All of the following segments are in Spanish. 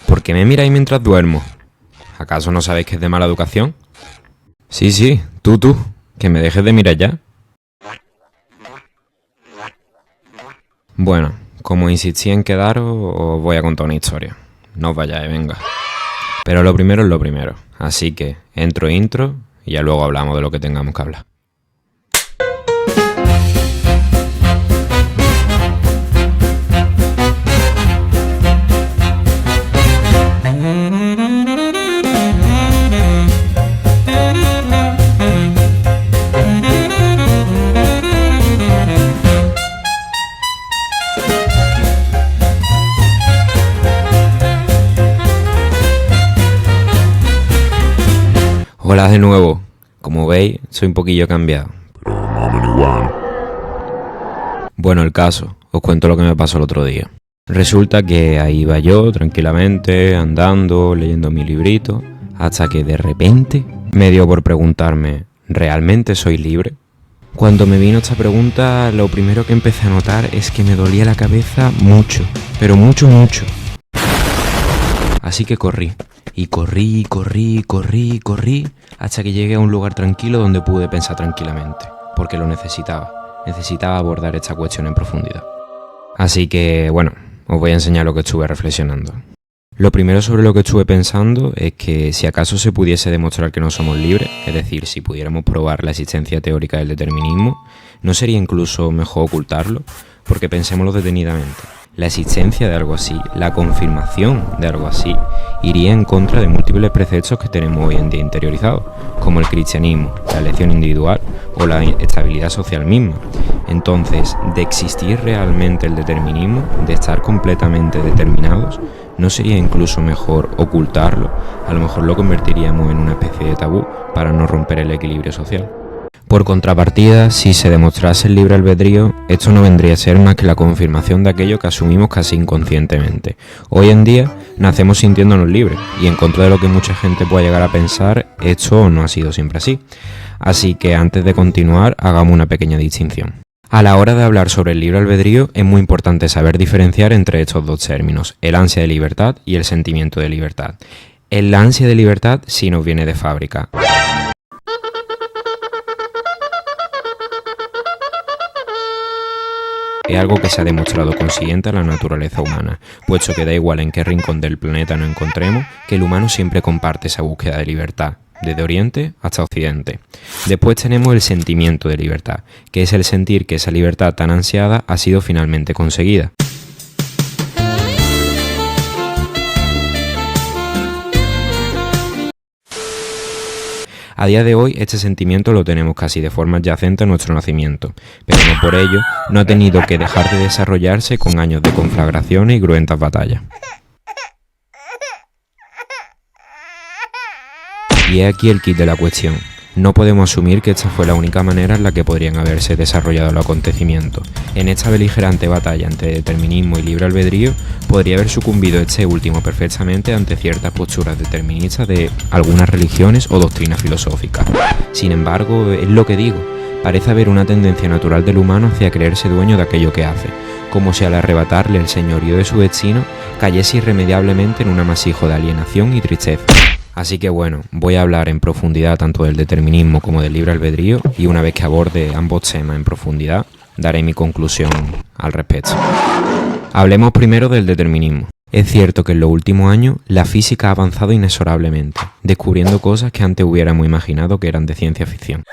¿Por qué me miráis mientras duermo? ¿Acaso no sabéis que es de mala educación? Sí, tú, que me dejes de mirar ya. Bueno, como insistí en quedaros, os voy a contar una historia. No os vayáis, venga. Pero lo primero es lo primero, así que intro y ya luego hablamos de lo que tengamos que hablar. Hola de nuevo. Como veis, soy un poquillo cambiado. Pero más o menos igual. Bueno, el caso, os cuento lo que me pasó el otro día. Resulta que ahí iba yo, tranquilamente, andando, leyendo mi librito, hasta que de repente me dio por preguntarme, ¿realmente soy libre? Cuando me vino esta pregunta, lo primero que empecé a notar es que me dolía la cabeza mucho, pero mucho. Así que corrí, hasta que llegué a un lugar tranquilo donde pude pensar tranquilamente, porque lo necesitaba abordar esta cuestión en profundidad. Así que, bueno, os voy a enseñar lo que estuve reflexionando. Lo primero sobre lo que estuve pensando es que si acaso se pudiese demostrar que no somos libres, es decir, si pudiéramos probar la existencia teórica del determinismo, ¿no sería incluso mejor ocultarlo? Porque pensémoslo detenidamente. La existencia de algo así, la confirmación de algo así, iría en contra de múltiples preceptos que tenemos hoy en día interiorizados, como el cristianismo, la elección individual o la estabilidad social misma. Entonces, de existir realmente el determinismo, de estar completamente determinados, ¿no sería incluso mejor ocultarlo? A lo mejor lo convertiríamos en una especie de tabú para no romper el equilibrio social. Por contrapartida, si se demostrase el libre albedrío, esto no vendría a ser más que la confirmación de aquello que asumimos casi inconscientemente. Hoy en día nacemos sintiéndonos libres, y en contra de lo que mucha gente pueda llegar a pensar, esto no ha sido siempre así. Así que antes de continuar, hagamos una pequeña distinción. A la hora de hablar sobre el libre albedrío, es muy importante saber diferenciar entre estos dos términos, el ansia de libertad y el sentimiento de libertad. El ansia de libertad sí nos viene de fábrica. Es algo que se ha demostrado consiguiente a la naturaleza humana, puesto que da igual en qué rincón del planeta nos encontremos, que el humano siempre comparte esa búsqueda de libertad, desde Oriente hasta Occidente. Después tenemos el sentimiento de libertad, que es el sentir que esa libertad tan ansiada ha sido finalmente conseguida. A día de hoy, este sentimiento lo tenemos casi de forma adyacente a nuestro nacimiento, pero no por ello no ha tenido que dejar de desarrollarse con años de conflagraciones y cruentas batallas. Y es aquí el quid de la cuestión. No podemos asumir que esta fue la única manera en la que podrían haberse desarrollado los acontecimientos. En esta beligerante batalla entre determinismo y libre albedrío, podría haber sucumbido este último perfectamente ante ciertas posturas deterministas de algunas religiones o doctrinas filosóficas. Sin embargo, es lo que digo, parece haber una tendencia natural del humano hacia creerse dueño de aquello que hace, como si al arrebatarle el señorío de su destino, cayese irremediablemente en un amasijo de alienación y tristeza. Así que bueno, voy a hablar en profundidad tanto del determinismo como del libre albedrío y una vez que aborde ambos temas en profundidad, daré mi conclusión al respecto. Hablemos primero del determinismo. Es cierto que en los últimos años la física ha avanzado inexorablemente, descubriendo cosas que antes hubiéramos imaginado que eran de ciencia ficción.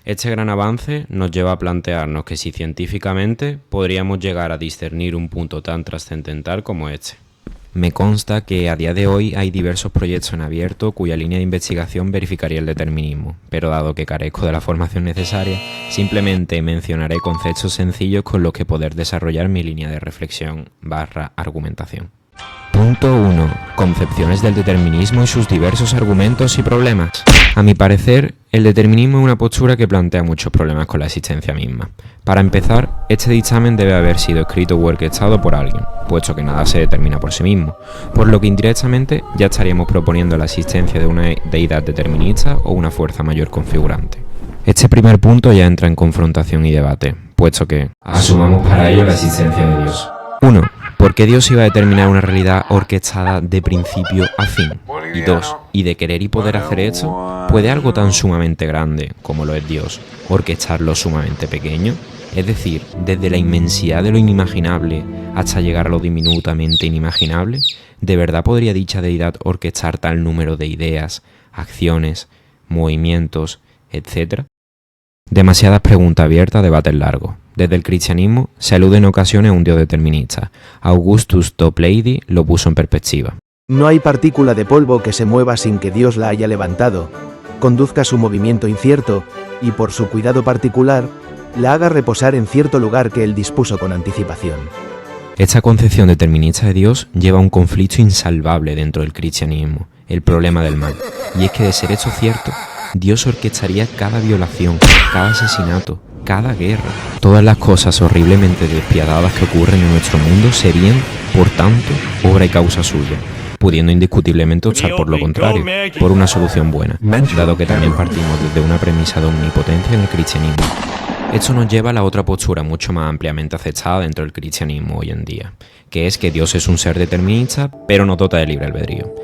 Este gran avance nos lleva a plantearnos que si científicamente podríamos llegar a discernir un punto tan trascendental como este. Me consta que a día de hoy hay diversos proyectos en abierto cuya línea de investigación verificaría el determinismo, pero dado que carezco de la formación necesaria, simplemente mencionaré conceptos sencillos con los que poder desarrollar mi línea de reflexión / argumentación. Punto 1. Concepciones del determinismo y sus diversos argumentos y problemas. A mi parecer, el determinismo es una postura que plantea muchos problemas con la existencia misma. Para empezar, este dictamen debe haber sido escrito o orquestado por alguien, puesto que nada se determina por sí mismo, por lo que indirectamente ya estaríamos proponiendo la existencia de una deidad determinista o una fuerza mayor configurante. Este primer punto ya entra en confrontación y debate, puesto que asumamos para ello la existencia de Dios. 1. ¿Por qué Dios iba a determinar una realidad orquestada de principio a fin? Y 2. ¿Y de querer y poder hacer esto? ¿Puede algo tan sumamente grande, como lo es Dios, orquestar lo sumamente pequeño? Es decir, desde la inmensidad de lo inimaginable hasta llegar a lo diminutamente inimaginable, ¿de verdad podría dicha deidad orquestar tal número de ideas, acciones, movimientos, etcétera? Demasiadas preguntas abiertas, debates largos. Desde el cristianismo se alude en ocasiones a un Dios determinista. Augustus Toplady lo puso en perspectiva. No hay partícula de polvo que se mueva sin que Dios la haya levantado, conduzca su movimiento incierto y, por su cuidado particular, la haga reposar en cierto lugar que Él dispuso con anticipación. Esta concepción determinista de Dios lleva a un conflicto insalvable dentro del cristianismo, el problema del mal. Y es que, de ser esto cierto, Dios orquestaría cada violación, cada asesinato, cada guerra. Todas las cosas horriblemente despiadadas que ocurren en nuestro mundo serían, por tanto, obra y causa suya, pudiendo indiscutiblemente optar por lo contrario, por una solución buena, dado que también partimos desde una premisa de omnipotencia en el cristianismo. Esto nos lleva a la otra postura mucho más ampliamente aceptada dentro del cristianismo hoy en día, que es que Dios es un ser determinista, pero nos dota de libre albedrío.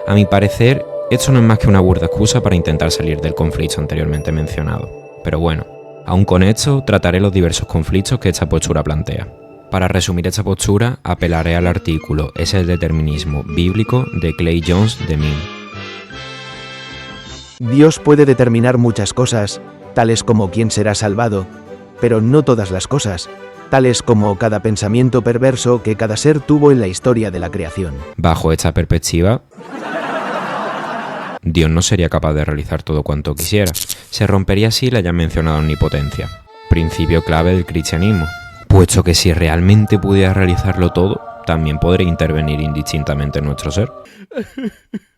A mi parecer, esto no es más que una burda excusa para intentar salir del conflicto anteriormente mencionado. Pero bueno, aún con esto trataré los diversos conflictos que esta postura plantea. Para resumir esta postura, apelaré al artículo "Es el determinismo bíblico" de Clay Jones de Min. Dios puede determinar muchas cosas, tales como quién será salvado, pero no todas las cosas, tales como cada pensamiento perverso que cada ser tuvo en la historia de la creación. Bajo esta perspectiva, Dios no sería capaz de realizar todo cuanto quisiera. Se rompería así la ya mencionada omnipotencia, principio clave del cristianismo, puesto que si realmente pudiera realizarlo todo, también podría intervenir indistintamente en nuestro ser.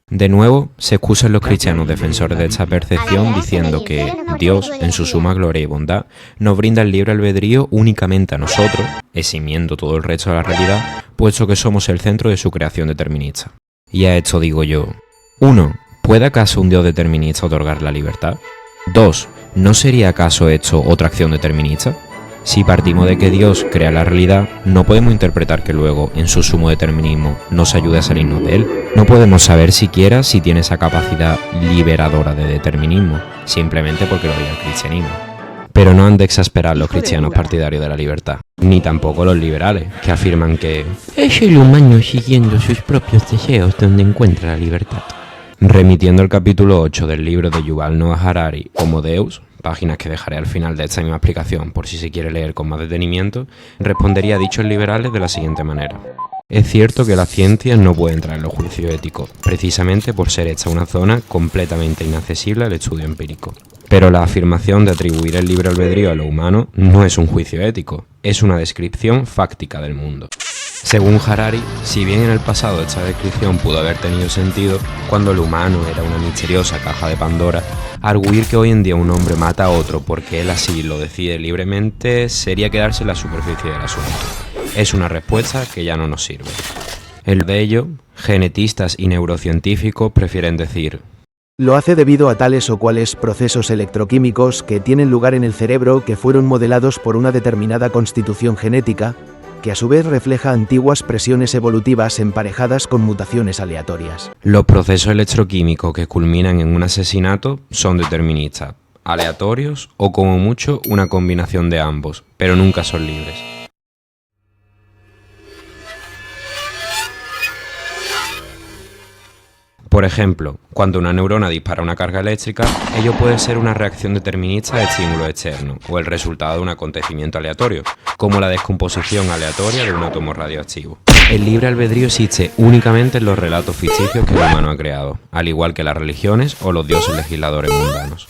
De nuevo, se excusan los cristianos defensores de esta percepción diciendo que Dios, en su suma gloria y bondad, nos brinda el libre albedrío únicamente a nosotros, eximiendo todo el resto de la realidad, puesto que somos el centro de su creación determinista. Y a esto digo yo: 1. ¿Puede acaso un Dios determinista otorgar la libertad? 2. ¿No sería acaso esto otra acción determinista? Si partimos de que Dios crea la realidad, no podemos interpretar que luego, en su sumo determinismo, nos ayude a salirnos de él. No podemos saber siquiera si tiene esa capacidad liberadora de determinismo, simplemente porque lo diga el cristianismo. Pero no han de exasperar los cristianos partidarios de la libertad, ni tampoco los liberales, que afirman que es el humano siguiendo sus propios deseos donde encuentra la libertad. Remitiendo al capítulo 8 del libro de Yuval Noah Harari, Homo Deus, páginas que dejaré al final de esta misma explicación por si se quiere leer con más detenimiento, respondería a dichos liberales de la siguiente manera. Es cierto que la ciencia no puede entrar en los juicios éticos, precisamente por ser esta una zona completamente inaccesible al estudio empírico. Pero la afirmación de atribuir el libre albedrío a lo humano no es un juicio ético, es una descripción fáctica del mundo. Según Harari, si bien en el pasado esta descripción pudo haber tenido sentido, cuando el humano era una misteriosa caja de Pandora, arguir que hoy en día un hombre mata a otro porque él así lo decide libremente sería quedarse en la superficie del asunto. Es una respuesta que ya no nos sirve. En de ello, genetistas y neurocientíficos prefieren decir: lo hace debido a tales o cuales procesos electroquímicos que tienen lugar en el cerebro que fueron modelados por una determinada constitución genética, que a su vez refleja antiguas presiones evolutivas emparejadas con mutaciones aleatorias. Los procesos electroquímicos que culminan en un asesinato son deterministas, aleatorios o como mucho una combinación de ambos, pero nunca son libres. Por ejemplo, cuando una neurona dispara una carga eléctrica, ello puede ser una reacción determinista de estímulos externos o el resultado de un acontecimiento aleatorio, como la descomposición aleatoria de un átomo radioactivo. El libre albedrío existe únicamente en los relatos ficticios que el humano ha creado, al igual que las religiones o los dioses legisladores mundanos.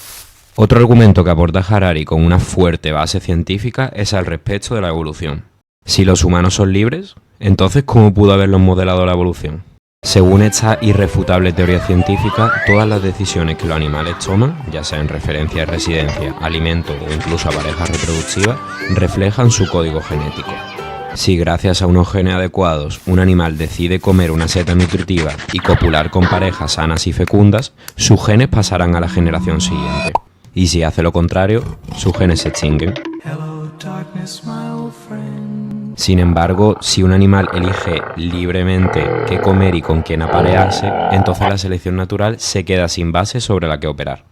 Otro argumento que aporta Harari con una fuerte base científica es al respecto de la evolución. Si los humanos son libres, entonces ¿cómo pudo haberlos modelado la evolución? Según esta irrefutable teoría científica, todas las decisiones que los animales toman, ya sea en referencia a residencia, alimento o incluso a parejas reproductivas, reflejan su código genético. Si gracias a unos genes adecuados un animal decide comer una seta nutritiva y copular con parejas sanas y fecundas, sus genes pasarán a la generación siguiente. Y si hace lo contrario, sus genes se extinguen. Sin embargo, si un animal elige libremente qué comer y con quién aparearse, entonces la selección natural se queda sin base sobre la que operar.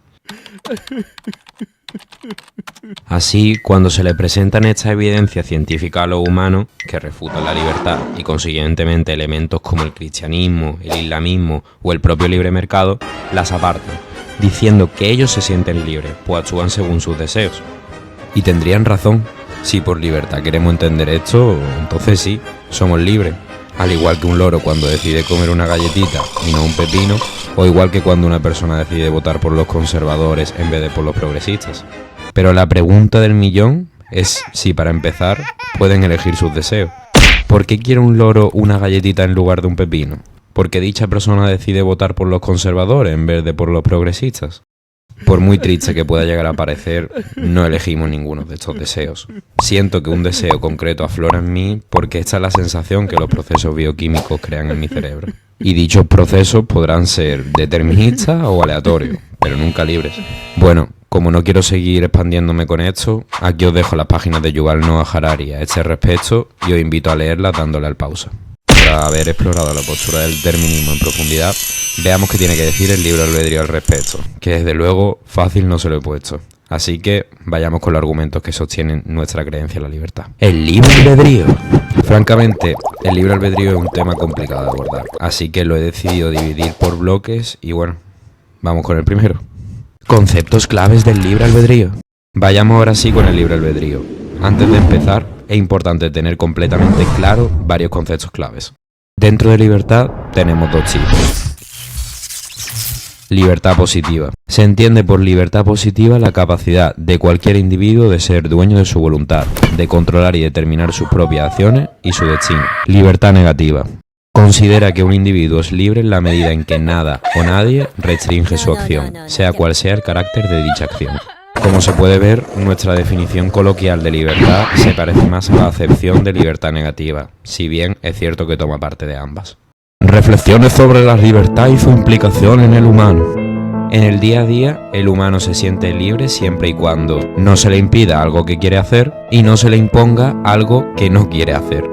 Así, cuando se le presentan estas evidencias científicas a los humanos, que refutan la libertad y consiguientemente elementos como el cristianismo, el islamismo o el propio libre mercado, las apartan, diciendo que ellos se sienten libres, pues actúan según sus deseos. Y tendrían razón. Si por libertad queremos entender esto, entonces sí, somos libres. Al igual que un loro cuando decide comer una galletita y no un pepino, o igual que cuando una persona decide votar por los conservadores en vez de por los progresistas. Pero la pregunta del millón es si, para empezar, pueden elegir sus deseos. ¿Por qué quiere un loro una galletita en lugar de un pepino? ¿Por qué dicha persona decide votar por los conservadores en vez de por los progresistas? Por muy triste que pueda llegar a parecer, no elegimos ninguno de estos deseos. Siento que un deseo concreto aflora en mí porque esta es la sensación que los procesos bioquímicos crean en mi cerebro. Y dichos procesos podrán ser deterministas o aleatorios, pero nunca libres. Bueno, como no quiero seguir expandiéndome con esto, aquí os dejo las páginas de Yuval Noah Harari a este respecto y os invito a leerlas dándole al pausa. Tras haber explorado la postura del determinismo en profundidad, veamos qué tiene que decir el libro albedrío al respecto, que desde luego fácil no se lo he puesto. Así que vayamos con los argumentos que sostienen nuestra creencia en la libertad. El libre albedrío. Francamente, el libre albedrío es un tema complicado de abordar, así que lo he decidido dividir por bloques y bueno, vamos con el primero. Conceptos claves del libre albedrío. Vayamos ahora sí con el libre albedrío. Antes de empezar, es importante tener completamente claro varios conceptos claves. Dentro de libertad tenemos dos tipos. Libertad positiva. Se entiende por libertad positiva la capacidad de cualquier individuo de ser dueño de su voluntad, de controlar y determinar sus propias acciones y su destino. Libertad negativa. Considera que un individuo es libre en la medida en que nada o nadie restringe su acción, sea cual sea el carácter de dicha acción. Como se puede ver, nuestra definición coloquial de libertad se parece más a la acepción de libertad negativa, si bien es cierto que toma parte de ambas. Reflexiones sobre la libertad y su implicación en el humano. En el día a día, el humano se siente libre siempre y cuando no se le impida algo que quiere hacer y no se le imponga algo que no quiere hacer.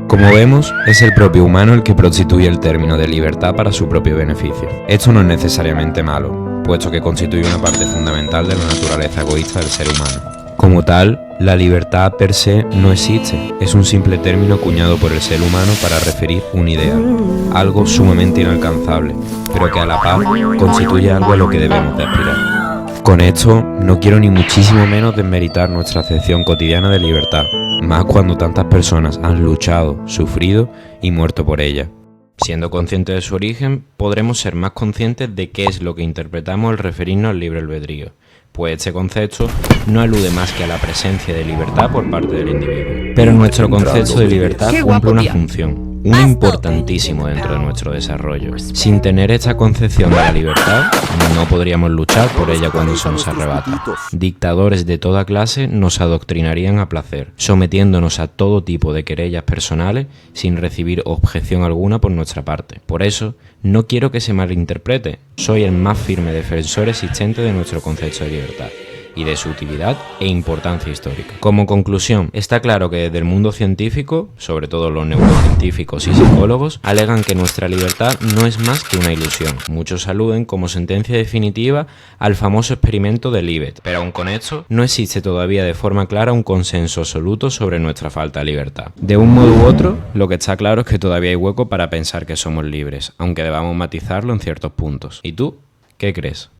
Como vemos, es el propio humano el que prostituye el término de libertad para su propio beneficio. Esto no es necesariamente malo, puesto que constituye una parte fundamental de la naturaleza egoísta del ser humano. Como tal, la libertad per se no existe, es un simple término acuñado por el ser humano para referir un ideal, algo sumamente inalcanzable, pero que a la par constituye algo a lo que debemos de aspirar. Con esto, no quiero ni muchísimo menos desmeritar nuestra acepción cotidiana de libertad, más cuando tantas personas han luchado, sufrido y muerto por ella. Siendo conscientes de su origen, podremos ser más conscientes de qué es lo que interpretamos al referirnos al libre albedrío, pues este concepto no alude más que a la presencia de libertad por parte del individuo. Pero nuestro concepto de libertad cumple una función, uno importantísimo dentro de nuestro desarrollo. Sin tener esta concepción de la libertad, no podríamos luchar por ella cuando se nos arrebata. Dictadores de toda clase nos adoctrinarían a placer, sometiéndonos a todo tipo de querellas personales sin recibir objeción alguna por nuestra parte. Por eso, no quiero que se malinterprete, soy el más firme defensor existente de nuestro concepto de libertad y de su utilidad e importancia histórica. Como conclusión, está claro que desde el mundo científico, sobre todo los neurocientíficos y psicólogos, alegan que nuestra libertad no es más que una ilusión. Muchos aluden como sentencia definitiva al famoso experimento de Libet, pero aun con esto, no existe todavía de forma clara un consenso absoluto sobre nuestra falta de libertad. De un modo u otro, lo que está claro es que todavía hay hueco para pensar que somos libres, aunque debamos matizarlo en ciertos puntos. ¿Y tú? ¿Qué crees?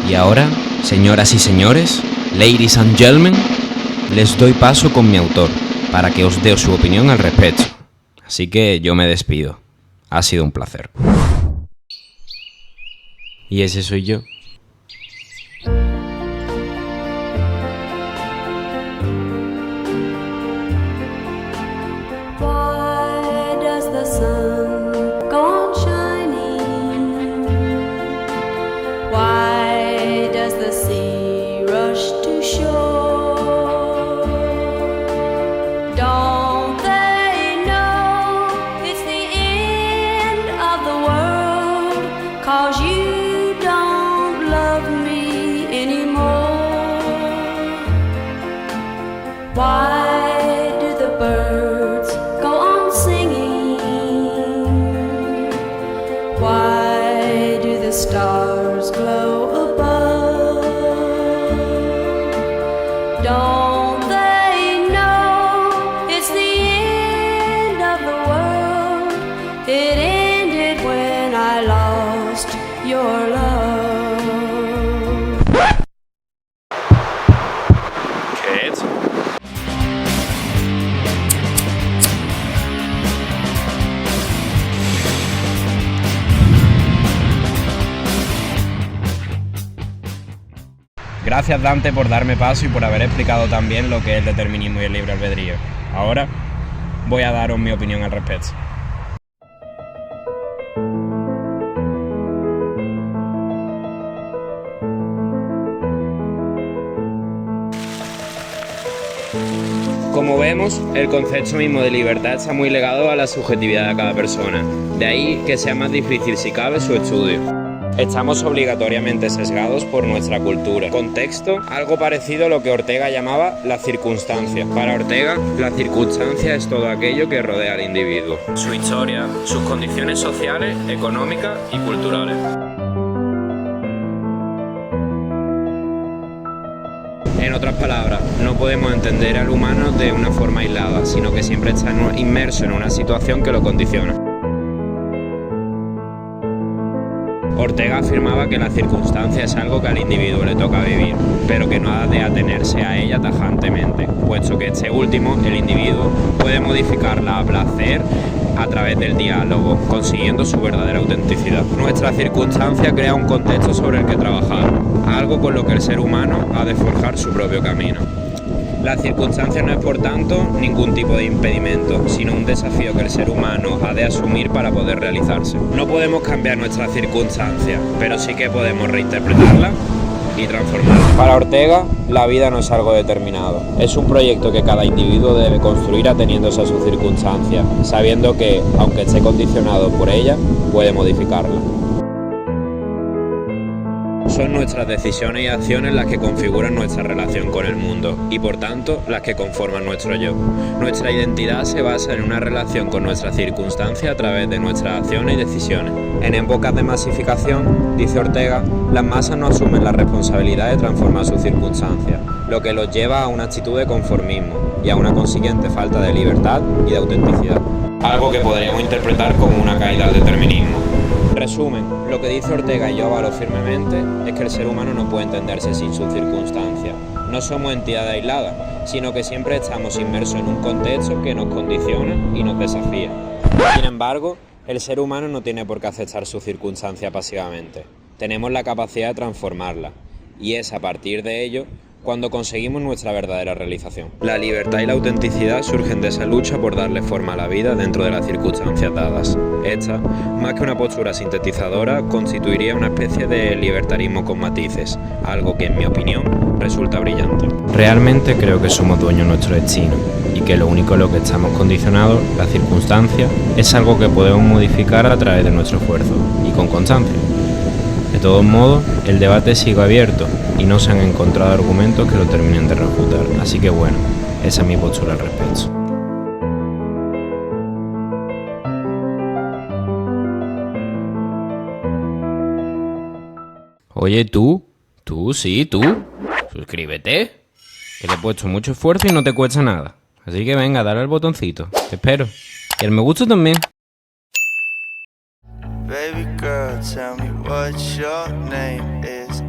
Y ahora, señoras y señores, ladies and gentlemen, les doy paso con mi autor, para que os dé su opinión al respecto. Así que yo me despido. Ha sido un placer. Y ese soy yo. Why does the sun go on shining? Why does the sea rush to shore? Don't they know it's the end of the world? 'Cause you don't stars glow above. Don't they know it's the end of the world? It ended when I lost your love. Kids. Gracias, Dante, por darme paso y por haber explicado tan bien lo que es el determinismo y el libre albedrío. Ahora voy a daros mi opinión al respecto. Como vemos, el concepto mismo de libertad está muy ligado a la subjetividad de cada persona. De ahí que sea más difícil, si cabe, su estudio. Estamos obligatoriamente sesgados por nuestra cultura. Contexto, algo parecido a lo que Ortega llamaba las circunstancias. Para Ortega, la circunstancia es todo aquello que rodea al individuo. Su historia, sus condiciones sociales, económicas y culturales. En otras palabras, no podemos entender al humano de una forma aislada, sino que siempre está inmerso en una situación que lo condiciona. Ortega afirmaba que la circunstancia es algo que al individuo le toca vivir, pero que no ha de atenerse a ella tajantemente, puesto que este último, el individuo, puede modificarla a placer a través del diálogo, consiguiendo su verdadera autenticidad. Nuestra circunstancia crea un contexto sobre el que trabajar, algo con lo que el ser humano ha de forjar su propio camino. La circunstancia no es, por tanto, ningún tipo de impedimento, sino un desafío que el ser humano ha de asumir para poder realizarse. No podemos cambiar nuestra circunstancia, pero sí que podemos reinterpretarla y transformarla. Para Ortega, la vida no es algo determinado. Es un proyecto que cada individuo debe construir ateniéndose a sus circunstancias, sabiendo que, aunque esté condicionado por ella, puede modificarla. Son nuestras decisiones y acciones las que configuran nuestra relación con el mundo y, por tanto, las que conforman nuestro yo. Nuestra identidad se basa en una relación con nuestra circunstancia a través de nuestras acciones y decisiones. En épocas de masificación, dice Ortega, las masas no asumen la responsabilidad de transformar sus circunstancias, lo que los lleva a una actitud de conformismo y a una consiguiente falta de libertad y de autenticidad. Algo que podríamos interpretar como una caída al determinismo. Resumen, lo que dice Ortega y yo avalo firmemente es que el ser humano no puede entenderse sin sus circunstancias. No somos entidades aisladas, sino que siempre estamos inmersos en un contexto que nos condiciona y nos desafía. Sin embargo, el ser humano no tiene por qué aceptar su circunstancia pasivamente. Tenemos la capacidad de transformarla, y es a partir de ello cuando conseguimos nuestra verdadera realización. La libertad y la autenticidad surgen de esa lucha por darle forma a la vida dentro de las circunstancias dadas. Esta, más que una postura sintetizadora, constituiría una especie de libertarismo con matices, algo que, en mi opinión, resulta brillante. Realmente creo que somos dueños de nuestro destino, y que lo único en lo que estamos condicionados, la circunstancia, es algo que podemos modificar a través de nuestro esfuerzo, y con constancia. De todos modos, el debate sigue abierto y no se han encontrado argumentos que lo terminen de refutar, así que bueno, esa es mi postura al respecto. Oye, tú, suscríbete, que le he puesto mucho esfuerzo y no te cuesta nada, así que venga, dale al botoncito, te espero, y el me gusta también. Baby girl, tell me what your name is.